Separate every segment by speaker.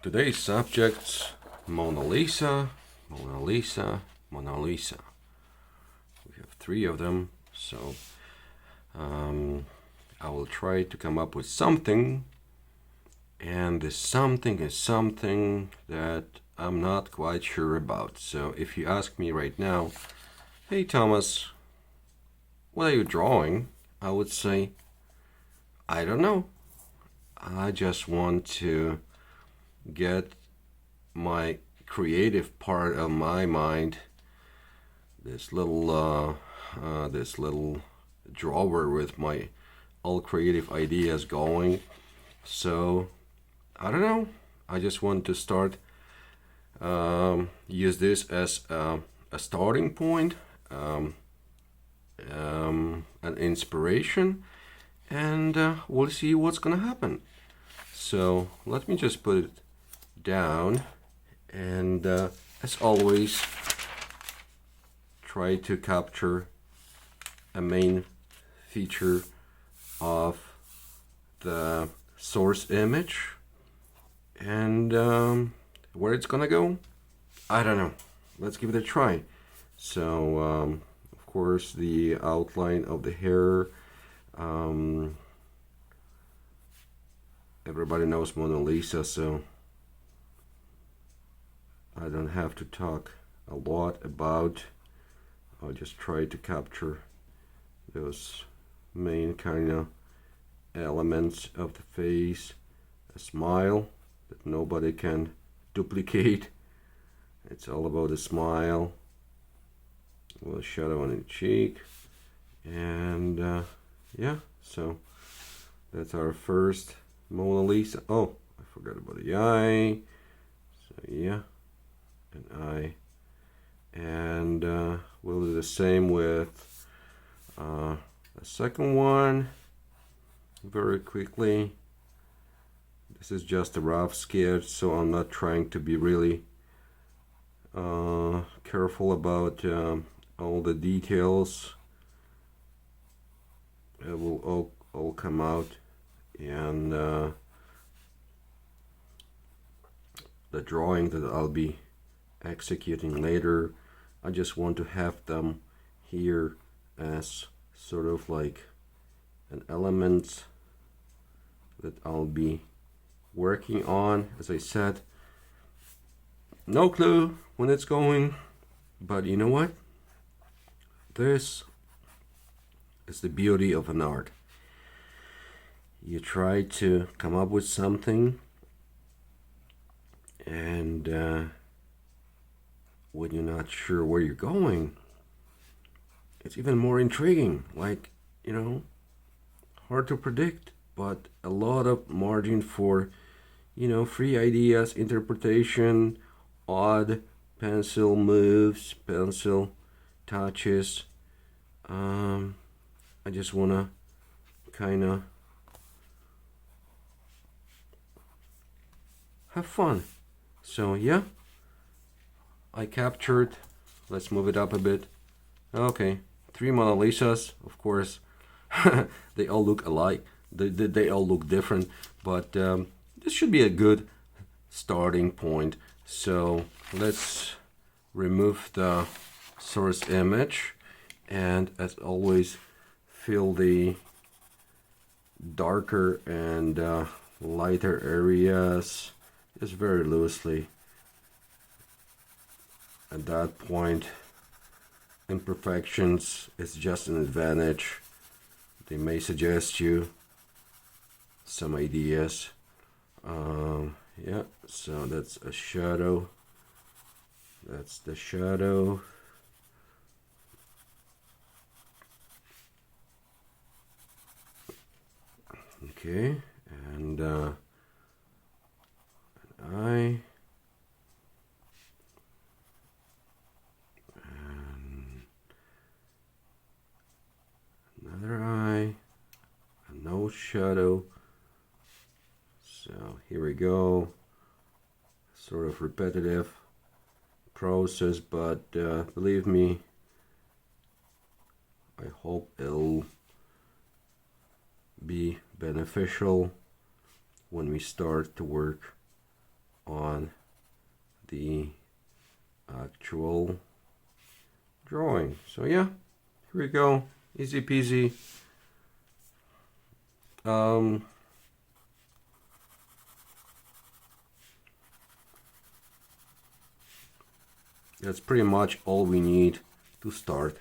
Speaker 1: Today's subjects: Mona Lisa, Mona Lisa, Mona Lisa. We have three of them, so I will try to come up with something, and this something is something that I'm not quite sure about. So if you ask me right now, hey Thomas, what are you drawing? I would say, I don't know. I just want to get my creative part of my mind, this little drawer with my all creative ideas going. So I don't know. I just want to start use this as a starting point, an inspiration, and we'll see what's gonna happen. So let me just put it down, and as always, try to capture a main feature of the source image, and where it's gonna go, I don't know. Let's give it a try. So of course, the outline of the hair, everybody knows Mona Lisa, so I don't have to talk a lot about. I'll just try to capture those main kind of elements of the face. A smile that nobody can duplicate. It's all about a smile. A little shadow on the cheek. And yeah, so that's our first Mona Lisa. Oh, I forgot about the eye. So yeah, an eye. And we'll do the same with the second one very quickly. This is just a rough sketch, so I'm not trying to be really careful about all the details. It will all come out, and the drawing that I'll be executing later, I just want to have them here as sort of like an element that I'll be working on. As I said, no clue when it's going, but you know what? This is the beauty of an art. You try to come up with something, and when you're not sure where you're going, it's even more intriguing. Like, hard to predict, but a lot of margin for, free ideas, interpretation, odd pencil moves, pencil touches. I just want to kind of have fun. So yeah, I captured, let's move it up a bit. Okay, 3 Mona Lisas, of course. They all look alike. They all look different, but this should be a good starting point. So let's remove the source image, and as always, fill the darker and lighter areas just very loosely. At that point, imperfections is just an advantage. They may suggest you some ideas. Yeah, so that's a shadow. That's the shadow. Okay, and an eye. And another eye. A nose shadow. So here we go. Sort of repetitive process, but believe me, I hope it'll be beneficial when we start to work on the actual drawing. So yeah, here we go, easy peasy. That's pretty much all we need to start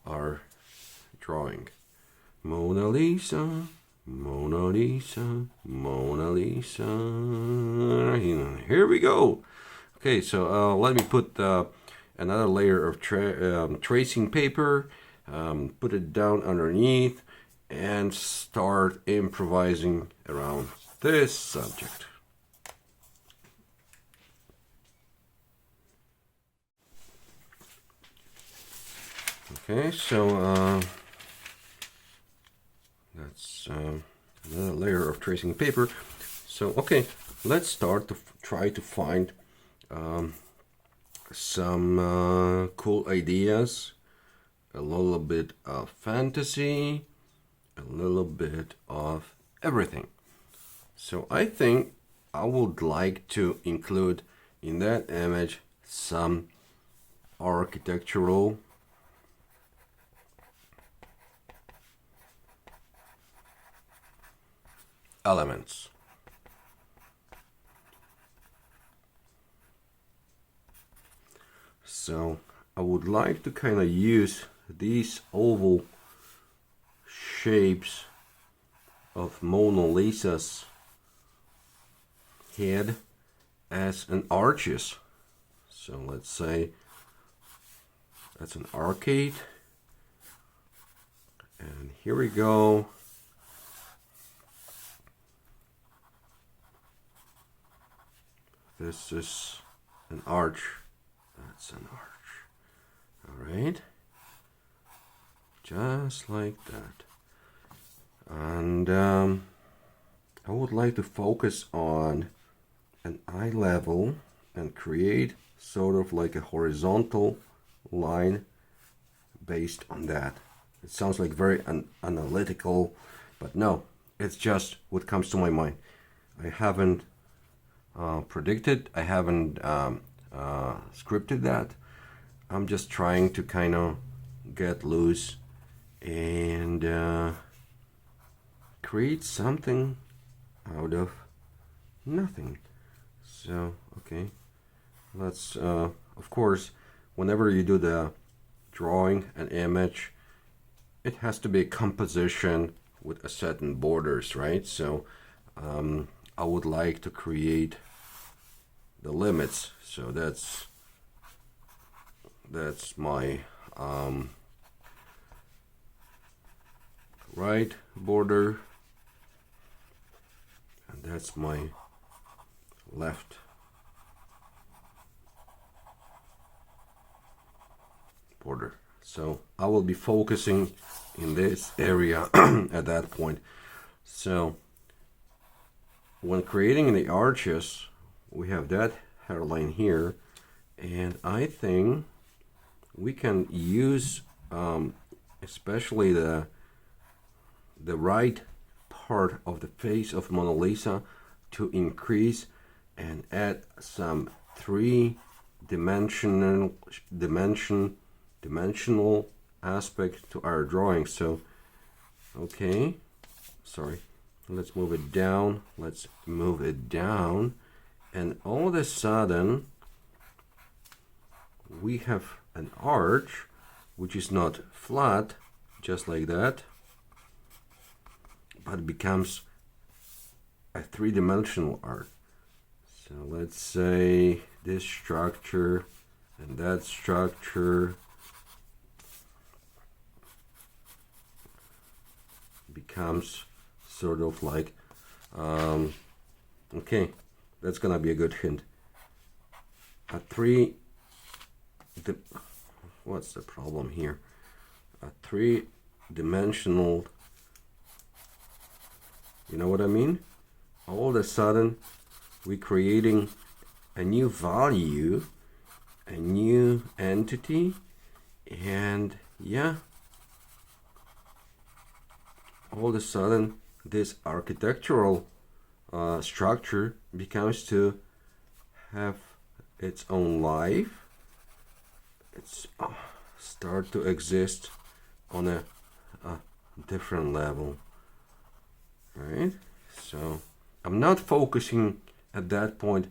Speaker 1: our drawing. Mona Lisa, Mona Lisa, Mona Lisa. Here we go. Okay, so let me put another layer of tracing paper, put it down underneath, and start improvising around this subject. Okay, so that's another layer of tracing paper. So okay, let's start to try to find some cool ideas, a little bit of fantasy, a little bit of everything. So I think I would like to include in that image some architectural elements. So I would like to kind of use these oval shapes of Mona Lisa's head as an arches. So let's say that's an arcade, and here we go. This is an arch. That's an arch. All right. Just like that. And I would like to focus on an eye level and create sort of like a horizontal line based on that. It sounds like very analytical, but no, it's just what comes to my mind. I haven't predicted, I haven't scripted that. I'm just trying to kind of get loose and create something out of nothing. So okay, let's of course, whenever you do the drawing an image, it has to be a composition with a certain borders, right? So I would like to create the limits. So that's my right border, and that's my left border. So I will be focusing in this area at that point. So when creating the arches, we have that hairline here, and I think we can use especially the right part of the face of Mona Lisa to increase and add some three-dimensional aspect to our drawing. So okay, sorry, let's move it down, and all of a sudden we have an arch which is not flat just like that, but becomes a three-dimensional arch. So let's say this structure and that structure becomes sort of like okay, that's gonna be a good hint. What's the problem here? A three-dimensional, you know what I mean? All of a sudden we're creating a new value, a new entity, and yeah, all of a sudden this architectural structure becomes to have its own life. It's start to exist on a different level, right? So I'm not focusing at that point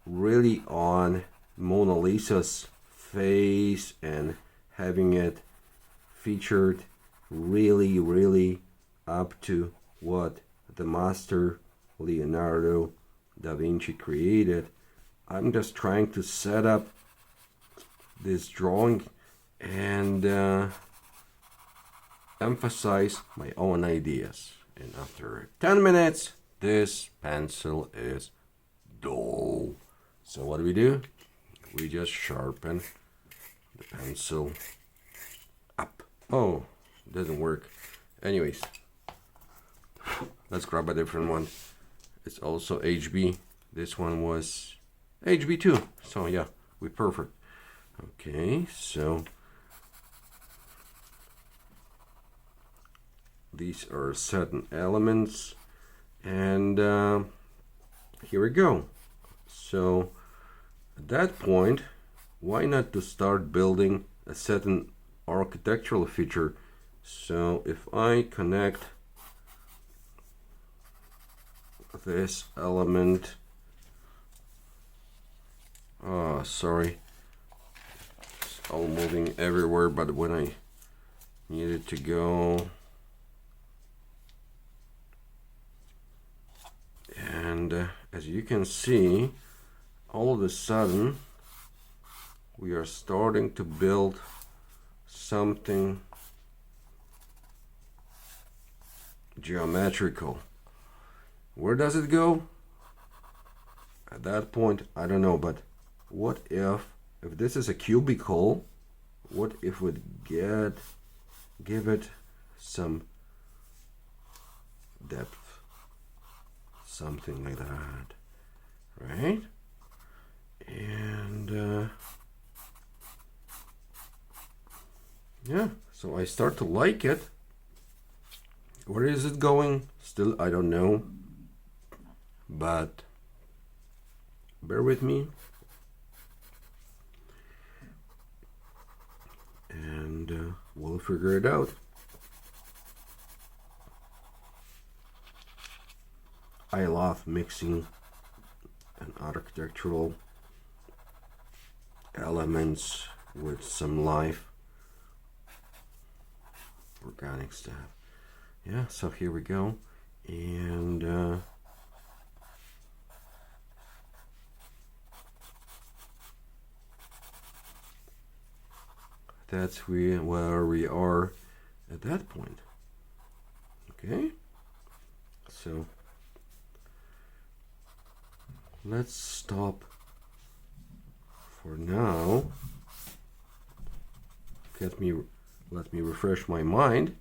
Speaker 1: really on Mona Lisa's face and having it featured really up to what the master Leonardo da Vinci created. I'm just trying to set up this drawing and emphasize my own ideas. And after 10 minutes, this pencil is dull. So what do? We just sharpen the pencil up. Oh, doesn't work. Anyways, let's grab a different one. It's also HB. This one was HB too. So yeah, we're perfect. Okay, so these are certain elements, and here we go. So at that point, why not to start building a certain architectural feature? So if I connect this element, sorry, it's all moving everywhere, but when I need it to go, and as you can see, all of a sudden we are starting to build something geometrical. Where does it go? At that point, I don't know, but what if this is a cubicle, what if we give it some depth, something like that, right? And yeah, so I start to like it. Where is it going? Still, I don't know, but bear with me. And we'll figure it out. I love mixing an architectural elements with some live organic stuff. Yeah, so here we go. And that's where we are at that point. Okay, so let's stop for now. Let me refresh my mind,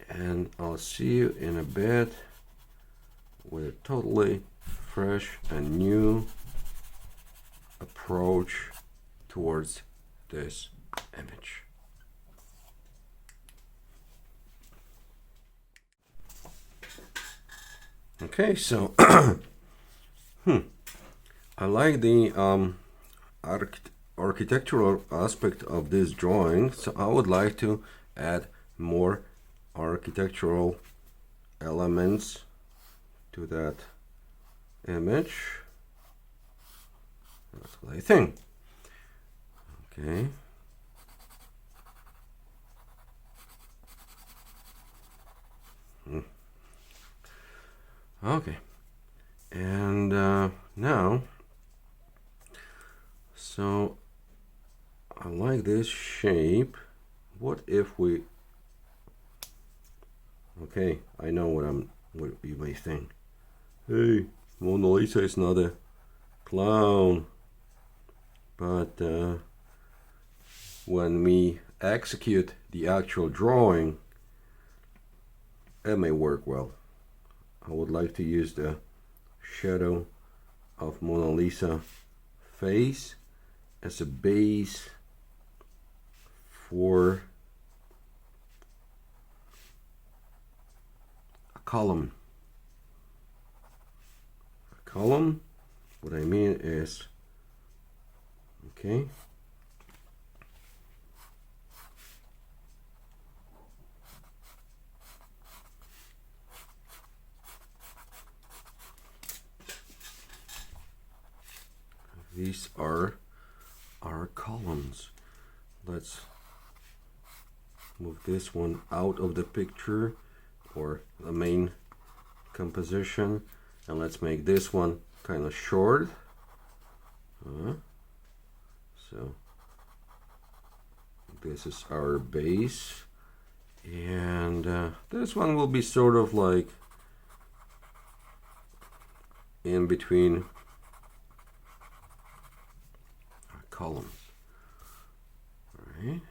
Speaker 1: and I'll see you in a bit with a totally fresh and new approach towards this image. Okay, so I like the architectural aspect of this drawing, so I would like to add more architectural elements to that image. That's what I think. Okay. Okay, and now, so I like this shape. What if we, okay, I know what you may think. Hey, Mona Lisa is not a clown, but when we execute the actual drawing, it may work well. I would like to use the shadow of Mona Lisa face as a base for a column. What I mean is, okay, these are our columns. Let's move this one out of the picture, or the main composition, and let's make this one kind of short. So this is our base, and this one will be sort of like in between our columns. All right.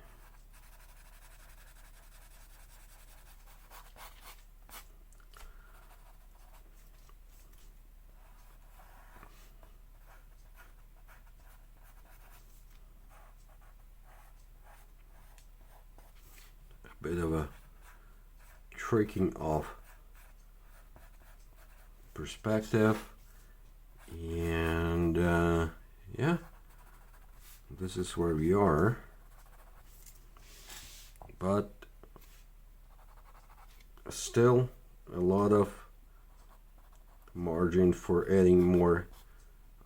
Speaker 1: Bit of a tricking of perspective, and yeah, this is where we are, but still a lot of margin for adding more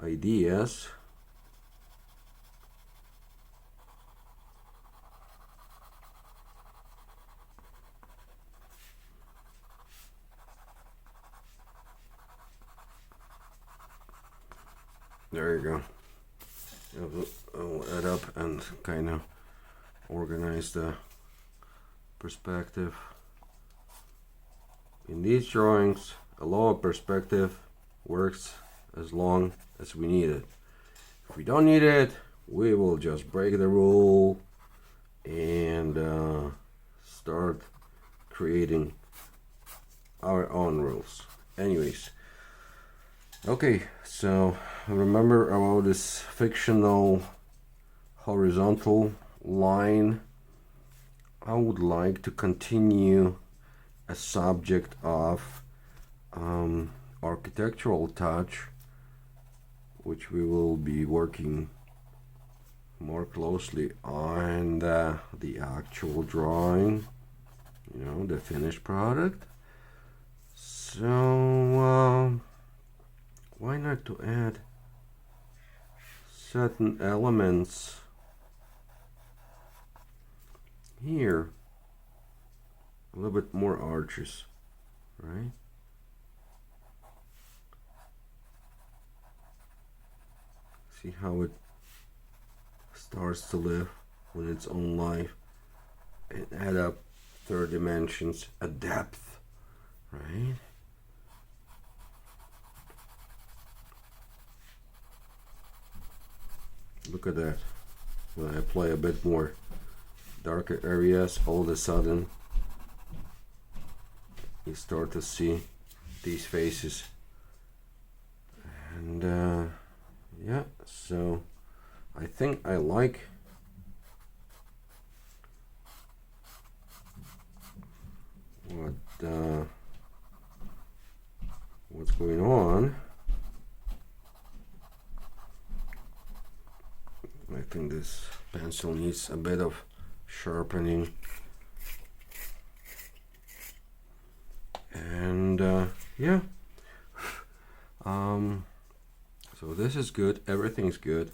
Speaker 1: ideas. There you go. I'll add up and kind of organize the perspective. In these drawings, a law of perspective works as long as we need it. If we don't need it, we will just break the rule and start creating our own rules. Anyways, okay, so remember about this fictional horizontal line. I would like to continue a subject of architectural touch, which we will be working more closely on the actual drawing, you know, the finished product. So why not to add certain elements here, a little bit more arches, right? See how it starts to live with its own life, and add up third dimensions, a depth, right? Look at that. When I apply a bit more darker areas, all of a sudden you start to see these faces. And yeah, so I think I like what's going on. I think this pencil needs a bit of sharpening, and yeah, so this is good, everything's good.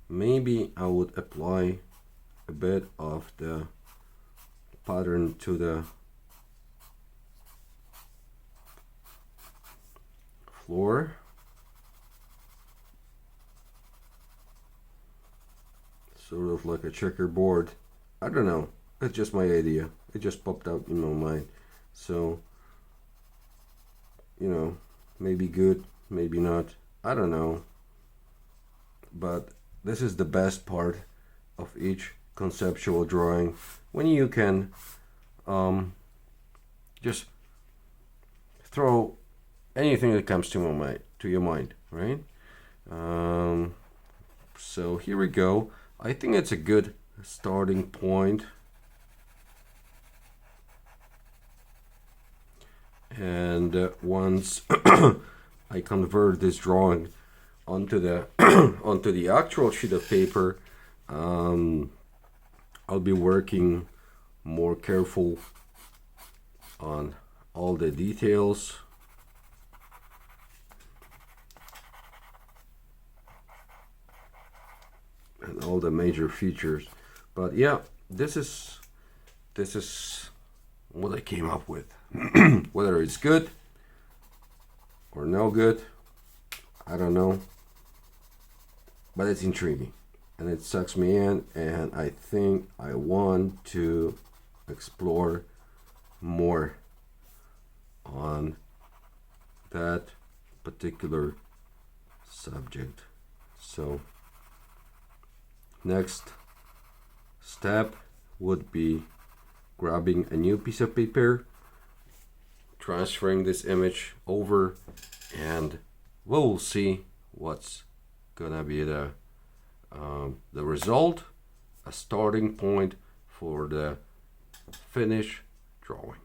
Speaker 1: Maybe I would apply a bit of the pattern to the floor. Sort of like a checkerboard. I don't know. It's just my idea. It just popped out in my mind. So, you know, maybe good, maybe not. I don't know. But this is the best part of each conceptual drawing, when you can just throw anything that comes to your mind, right? So here we go. I think it's a good starting point. And once I convert this drawing onto the onto the actual sheet of paper, I'll be working more careful on all the details. And all the major features. But yeah, this is what I came up with. Whether it's good or no good, I don't know. But it's intriguing and it sucks me in, and I think I want to explore more on that particular subject. So next step would be grabbing a new piece of paper, transferring this image over, and we'll see what's gonna be the result, a starting point for the finished drawing.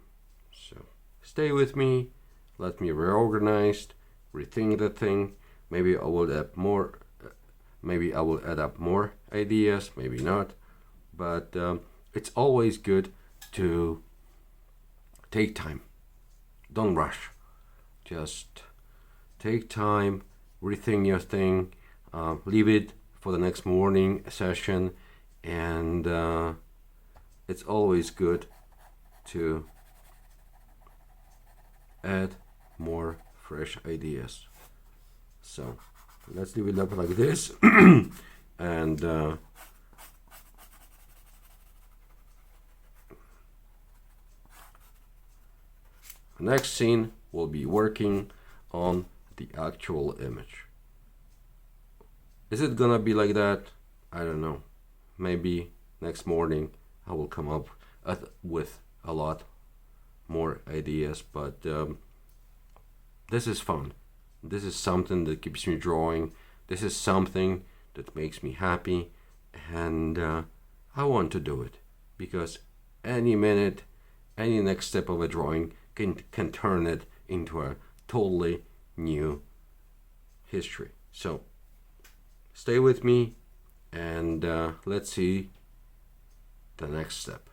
Speaker 1: So stay with me, let me reorganize, rethink the thing. Maybe I will add more. Maybe I will add up more ideas, maybe not. But it's always good to take time. Don't rush. Just take time, rethink your thing, leave it for the next morning session, and it's always good to add more fresh ideas. So let's leave it up like this. And the next scene will be working on the actual image. Is it gonna be like that? I don't know. Maybe next morning I will come up with a lot more ideas, but this is fun. This is something that keeps me drawing. This is something that makes me happy, and I want to do it because any minute, any next step of a drawing can turn it into a totally new history. So stay with me, and let's see the next step.